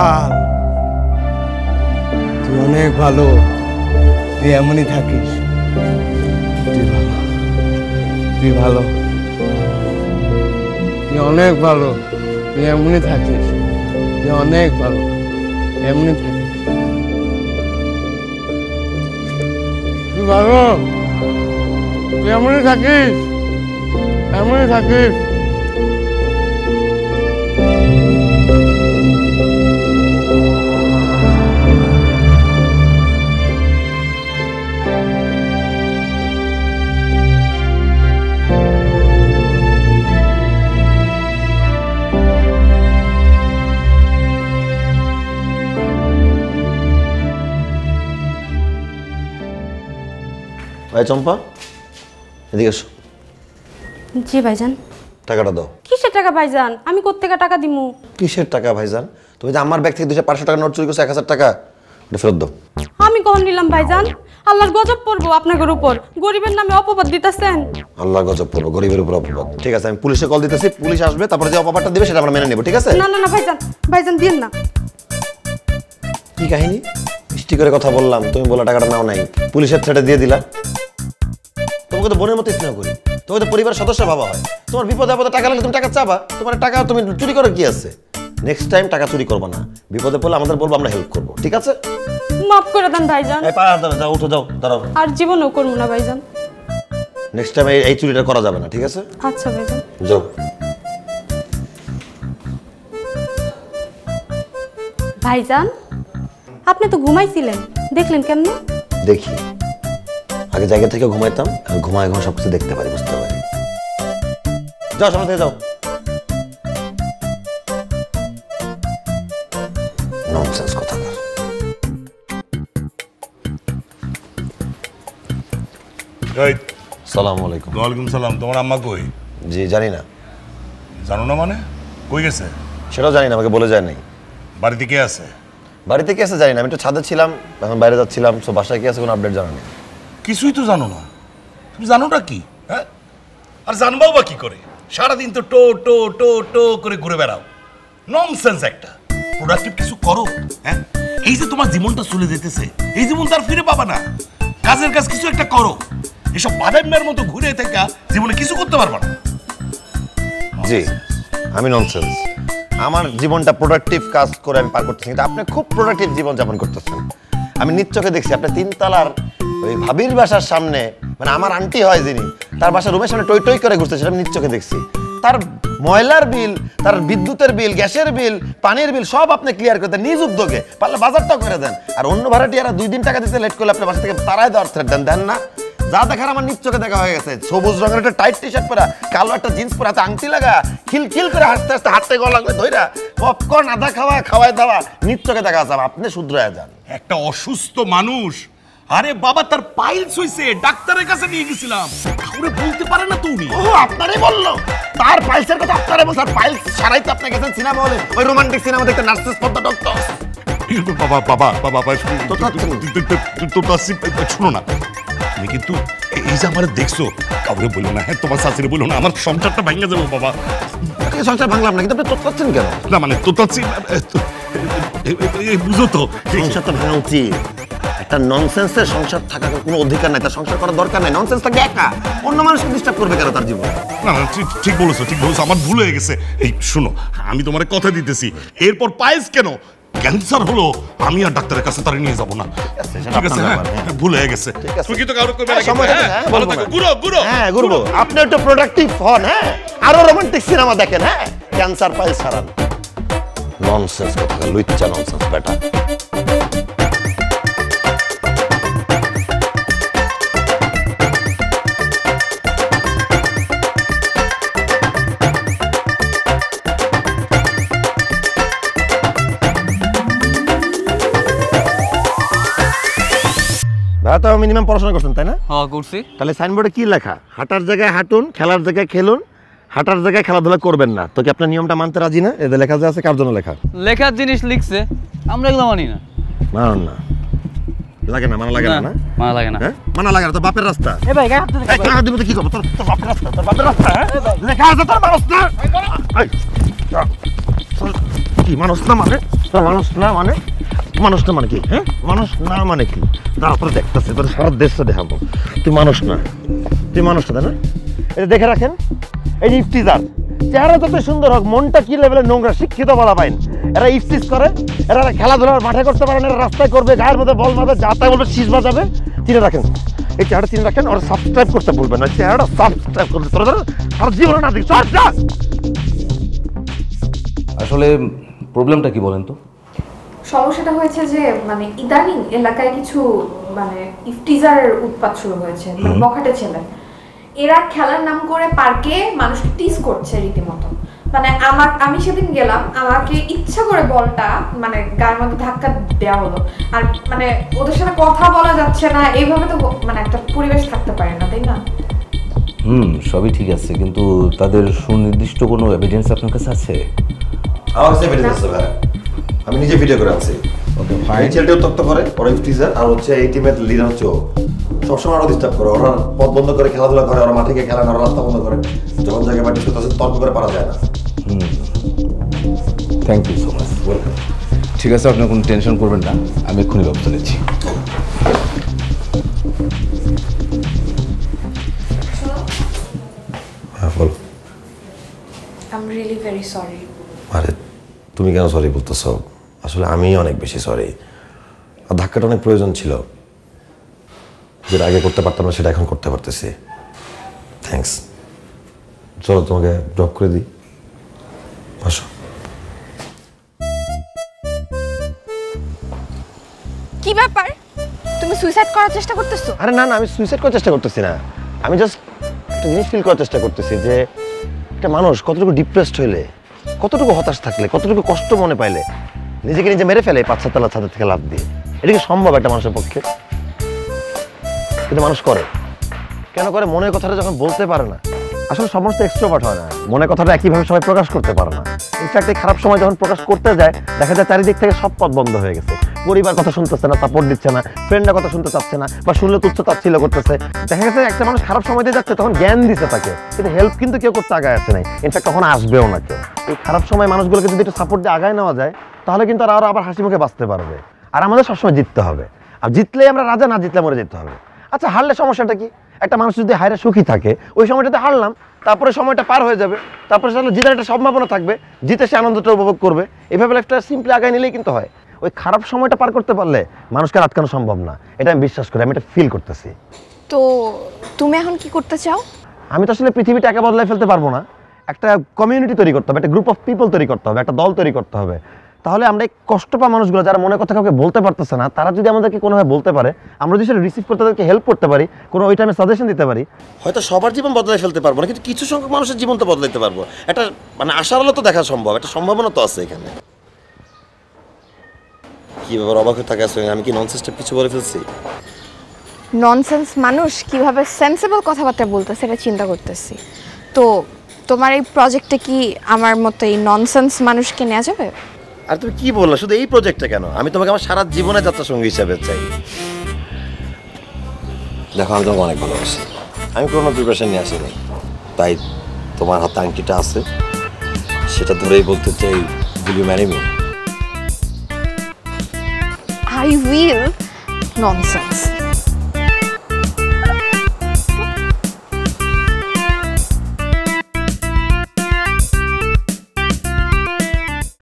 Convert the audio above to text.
বিশাল। তুই অনেক ভালো, তুই এমনই থাকিস। তুই ভালো, তুই অনেক ভালো, তুই এমনই থাকিস। তুই অনেক ভালো, এমনই থাকিস। তুই ভালো, তুই এমনই থাকিস, এমনই থাকিস। ভাই চম্পা, এদিকে এসো। জি ভাইজান। টাকাটা দাও। কিসের টাকা ভাইজান? আমি কোত্থেকে টাকা দিমু? কিসের টাকা ভাইজান? তুমি যে আমার ব্যাগ থেকে 200-500 টাকা নোট চুরি করছো, 1000 টাকা, ওটা ফেরত দাও। আমি কখন নিলাম ভাইজান? আল্লাহর গজব পড়বো আপনাদের উপর। গরিবের নামে অপবাদ দিতেছেন। আল্লাহর গজব পড়বো, গরিবের উপর অপবাদ। ঠিক আছে, আমি পুলিশে কল দিতেছি, পুলিশ আসবে, তারপরে যে অপবাদটা দিবে সেটা আমরা মেনে নেব, ঠিক আছে? না না না ভাইজান, ভাইজান দিন না। কি কাহিনী? মিষ্টি করে কথা বললাম, তুমি বলে টাকাটা নাও নাই, পুলিশের থ্রেটে দিয়ে দিলা। তোমাকে তো বোনের মতো স্নেহ করি, তোমাকে তো পরিবারের সদস্য ভাবা হয়। তোমার বিপদে আপদে টাকা লাগলে তুমি টাকা চাবা, তোমার টাকা তুমি চুরি করার কি আছে? নেক্সট টাইম টাকা চুরি করবা না, বিপদে পড়লে আমাদের বলবো, আমরা হেল্প করবো, ঠিক আছে? মাফ করে দেন ভাইজান। এই পা দাও, যাও, উঠো, যাও, দাঁড়াও। আর জীবনেও করবো না ভাইজান। নেক্সট টাইম এই চুরিটা করা যাবে না, ঠিক আছে? আচ্ছা ভাইজান। যাও। ভাইজান, আপনি তো ঘুমাইছিলেন, দেখলেন কেমনে? দেখি, আগে জায়গা থেকে ঘুমাইতাম, আমি ঘুমায় ঘুমায় সবকিছু দেখতে পারি, বুঝতে পারি। যাও, সামনে থেকে যাও। ননসেন্স কথাকার। সালাম আলাইকুম। ওয়ালাইকুম সালাম। তোমার আম্মা কই? জি জানি না। জানো না মানে? কই গেছে? সেটাও জানি না, আমাকে বলে যায় নাই। বাড়িতে কে আছে? বাড়িতে কে আছে জানি না, আমি একটু ছাদে ছিলাম, এখন বাইরে যাচ্ছিলাম, সো বাসায় কি আছে কোনো আপডেট জানা নেই। কিছুই তো জানো না? তুমি জানোটা কি? হ্যাঁ, আর জানবাও বা কি করে? সারাদিন তো টো টো টো টো করে ঘুরে বেড়াও। ননসেন্স একটা। প্রোডাক্টিভ কিছু করো। হ্যাঁ, এই যে তোমার জীবনটা চলে যেতেছে, এই জীবন তার ফিরে পাবা না। কাজের কাজ কিছু একটা করো। এসব বাদামের মতো ঘুরে থেকে জীবনে কিছু করতে পারবা না। জি, আমি ননসেন্স। আমার জীবনটা প্রোডাক্টিভ কাজ করে আমি পার করতেছি, কিন্তু আপনি খুব প্রোডাক্টিভ জীবন যাপন করতেছেন। আমি নিজ চোখে দেখছি, আপনি 3 তলার ওই ভাবির বাসার সামনে, মানে আমার আন্টি হয় যিনি, তার বাসার রুমের সামনে টই টই করে ঘুরতেছে, আমি নিজ চোখে দেখছি। তার ময়লার বিল, তার বিদ্যুতের বিল, গ্যাসের বিল, পানির বিল সব আপনি ক্লিয়ার করে দেন নিজ উদ্যোগে, পারলে বাজারটাও করে দেন। আর অন্য ভাড়াটিয়ারা 2 দিন টাকা দিতে লেট করলে আপনি বাসা থেকে তারাই দেওয়ার থ্রেট দেন না? যা দেখার আমার নিজ চোখে দেখা হয়ে গেছে। সবুজ রঙের একটা টাইট টি শার্ট পরা, কালো একটা জিন্স পরা, হাতে আংটি লাগা, খিলখিল করে হাঁটতে হাঁটতে হাঁটতে গলা লাগলে ধইরা পপকর্ন আদা খাওয়াই দেওয়া নিজ চোখে দেখা আছে। আপনি শুধরে যান। একটা অসুস্থ মানুষ, আরে বাবা তার পাইলস হইছে, ডাক্তারের কাছে নিয়ে গেছিলাম, কাউরে বলতে পারে না তো উনি। ও আপনারই বললো তার পাইলসের কথা, আপনারে বলছে। আর পাইলস ছাড়াই তো আপনি গেছেন সিনেমা হলে, ওই রোমান্টিক সিনেমা দেখতে, নার্সেস পদ্মা ডক্টর। বাবা বাবা বাবা শুনো না, তুমি কিন্তু এই যে আমার দেখছো, কাউরে বললো না। হ্যাঁ, তোমার শাশুড়ি বললো না, আমার সংসারটা ভাঙা যাবো বাবা। সংসার ভাঙলাম না, কিন্তু আপনি তোতাচ্ছেন কেন? না মানে তোতাচ্ছি, বুঝো তো, সংসারটা ভাঙা উচিত। একটা ননসেন্সের সংসার থাকার কোনো অধিকার নাই, তার সংসার করার দরকার নাই। ননসেন্স থাকে একা, অন্য মানুষকে ডিস্টার্ব করবে কেন তার জীবন? না ঠিক বলেছো, ঠিক বলেছো, আমার ভুল হয়ে গেছে। এই শোনো, আমি তোমার কথা দিতেছি, এরপর পাইলস কেন, ক্যান্সার হলো, আমি আর ডাক্তারের কাছে তারা নিয়ে যাবো না, ঠিক আছে? ভুল হয়ে গেছে। তুই কি তো কারো করবে না? ভালো থাকো, ঘুরো। হ্যাঁ ঘুরবো। আপনি একটু প্রোডাক্টিভ হন, হ্যাঁ, আরো রোমান্টিক সিনেমা দেখেন, হ্যাঁ, ক্যান্সার পাইলস হারান। ননসেন্স কথা, লুচ্চা ননসেন্স বেটা। তো মিনিমাম পড়াশোনা করছেন তাই না? হ্যাঁ করছি। তাহলে সাইনবোর্ডে কি লেখা? হাঁটার জায়গায় হাঁটুন, খেলার জায়গায় খেলুন, হাঁটার জায়গায় খেলাধুলা করবেন না। তো কি আপনার নিয়মটা মানতে রাজি না? এদের লেখা যে আছে কার জন্য লেখা? লেখার জিনিস লিখছে, আমরা এগুলো মানি না। মানুন না, লাগে না, মানা লাগে না। মানা লাগে না, হ্যাঁ মানা লাগে না। তো বাপের রাস্তা। এ ভাই গায়ে হাত দিতে দিব তো কি করব? তোর বাপের রাস্তা, তোর বাপের রাস্তা, হ্যাঁ লেখা আছে তোর মানুষ না। কি মানুষ না মানে? মানুষ না মানে কি হ্যাঁ মানুষ না মানে কি তারপরে দেখতেছে তোর সারা দেশটা দেখাবো তুই মানুষ না তাই না এটা দেখে রাখেন এই যে ইফতিজার চেহারা যত সুন্দর হোক মনটা কি লেভেলের নোংরা শিক্ষিত বলা পাইন এরা ইফতিজ করে এরা খেলাধুলার মাঠে করতে পারে না এরা রাস্তায় করবে গায়ের মধ্যে বল মারবে যা তাই বলবে শীষ বাজাবে চিনে রাখেন এই চেহারাটা চিনে রাখেন ওরা সাবস্ক্রাইব করতে বলবেন না চেহারাটা সাবস্ক্রাইব করতে তোরা আর জীবনে না দিক আসলে প্রবলেমটা কি বলেন তো? সমস্যাটা হয়েছে যে মানে ইদানিং এলাকায় কিছু মানে ইফতিজারের উৎপাত শুরু হয়েছে, মানে বখাটে ছেলে। এরা খেলার নাম করে পার্কে মানুষকে টিজ করছে রীতিমতো। মানে আমি সেদিন গেলাম, আমাকে ইচ্ছা করে বলটা মানে গায়ের মধ্যে ধাক্কা দেওয়া হলো। আর মানে ওদের সাথে কথা বলা যাচ্ছে না, এইভাবে তো মানে একটা পরিবেশ থাকতে পারে না, তাই না? সবই ঠিক আছে, কিন্তু তাদের সুনির্দিষ্ট কোনো এভিডেন্স আপনার কাছে আছে? আমার কাছে এভিডেন্স আছে ভাই, আমি নিজে ভিডিও করে আনছি। Okay fine. ছেলেটাও তক্ত করে ওরা টিজার, আর হচ্ছে এই টিমের লিডার হচ্ছে ও। সবসময় ওরা ডিস্টার্ব করে, ওরা পথ বন্ধ করে খেলাধুলা করে, ওরা মাঠে গিয়ে খেলে না, ওরা রাস্তা বন্ধ করে, যখন জায়গায় প্র্যাকটিস করতে আসে তর্ক করে পারা যায় না। Thank you so much. Welcome. ঠিক আছে, আপনি কোনো টেনশন করবেন না, আমি এক্ষুনি ব্যবস্থা নিচ্ছি। হ্যাঁ বল। I'm really very sorry. আরে তুমি কেন সরি বলতেছো? আসলে আমি অনেক বেশি সরি। আর ধাক্কাটা অনেক প্রয়োজন ছিল, যেটা আগে করতে পারতাম না সেটা এখন করতে পারতেছি। থ্যাঙ্কস। চলো তোমাকে ড্রপ করে দিই, আসো। কি ব্যাপার, তুমি সুইসাইড করার চেষ্টা করতেছো? আরে না না, আমি সুইসাইড করার চেষ্টা করতেছি না, আমি জাস্ট একটা জিনিস ফিল করার চেষ্টা করতেছি যে একটা মানুষ কতটুকু ডিপ্রেসড হইলে, কতটুকু হতাশ থাকলে, কতটুকু কষ্ট মনে পাইলে নিজেকে নিজে মেরে ফেলে ৫-৭ তলা ছাদের থেকে লাফ দিয়ে। এটা কি সম্ভব একটা মানুষের পক্ষে? কিন্তু মানুষ করে কেন করে? মনের কথাটা যখন বলতে পারে না। আসলে সমস্ত এক্সট্রোভার্ট হয় না, মনের কথাটা একইভাবে সবাই প্রকাশ করতে পারে না। ইনফ্যাক্ট এই খারাপ সময় যখন প্রকাশ করতে যায় দেখা যায় চারিদিক থেকে সব পথ বন্ধ হয়ে গেছে। পরিবার কথা শুনতেছে না, সাপোর্ট দিচ্ছে না, ফ্রেন্ডরা কথা শুনতে চাচ্ছে না, বা শুনলে তুচ্ছ তাচ্ছিল্য করতেছে। দেখা গেছে একটা মানুষ খারাপ সময় দিয়ে যাচ্ছে, তখন জ্ঞান দিচ্ছে তাকে, কিন্তু হেল্প কিন্তু কেউ করতে আগায় আসে নাই। ইনফ্যাক্ট তখন আসবেও না কেউ। এই খারাপ সময় মানুষগুলোকে যদি একটু সাপোর্ট দিয়ে আগায় নেওয়া যায় তাহলে কিন্তু আর আবার হাসি মুখে বাঁচতে পারবে। আর আমাদের সবসময় জিততে হবে, আর জিতলেই আমরা রাজা, না জিতলে মরে যেতে হবে। আচ্ছা হারলে সমস্যাটা কি? একটা মানুষ যদি হাইরে সুখী থাকে, ওই সময়টাতে হারলাম, তারপরে সময়টা পার হয়ে যাবে, তারপরে সে জিতার একটা সম্ভাবনা থাকবে, জিতে সে আনন্দটা উপভোগ করবে। এভাবে লাইফটা সিম্পলি আগায় নিলেই কিন্তু হয়। ওই খারাপ সময়টা পার করতে পারলে মানুষকে আটকানো সম্ভব না, এটা আমি বিশ্বাস করি, আমি এটা ফিল করতেছি। তো তুমি এখন কি করতে চাও? আমি তো আসলে পৃথিবীটা একা বদলায় ফেলতে পারবো না, একটা কমিউনিটি তৈরি করতে হবে, একটা গ্রুপ অফ পিপল তৈরি করতে হবে, একটা দল তৈরি করতে হবে। তাহলে আমরা এই কষ্ট পাওয়া মানুষগুলো যারা মনে কথা কাউকে বলতে পারতেছে না, তারা যদি আমাদেরকে কোনোভাবে বলতে পারে, আমরা যদি সেটা রিসিভ করতে তাদেরকে হেল্প করতে পারি, কোনো ওই টাইমে সাজেশন দিতে পারি, হয়তো সবার জীবন বদলাই ফেলতে পারবো না, কিন্তু কিছু সংখ্যক মানুষের জীবন তো বদলাইতে পারবো। একটা মানে আশার আলো তো দেখা সম্ভব, একটা সম্ভাবনা তো আছে এখানে। কি ব্যাপার অবাক হয়ে থাকে আসলে? আমি কি ননসেন্সটা কিছু বলে ফেলছি? ননসেন্স মানুষ কিভাবে সেন্সিবল কথাবার্তা বলতেছে এটা চিন্তা করতেছি। তো তোমার এই প্রজেক্টে কি আমার মতো এই ননসেন্স মানুষকে নেওয়া যাবে? আর তুমি কি বললা? শুধু এই প্রজেক্টটা কেন, আমি তোমাকে আমার সারা জীবনে যাত্রা সঙ্গী হিসাবে চাই। দেখো আমি তোমাকে অনেক ভালোবাসি, আমি কোনো প্রিপারেশন নিয়ে আসিনি, তাই তোমার হাতে আংটিটা আছে, সেটা ধরেই বলতে চাই, will you marry me? I will. Nonsense.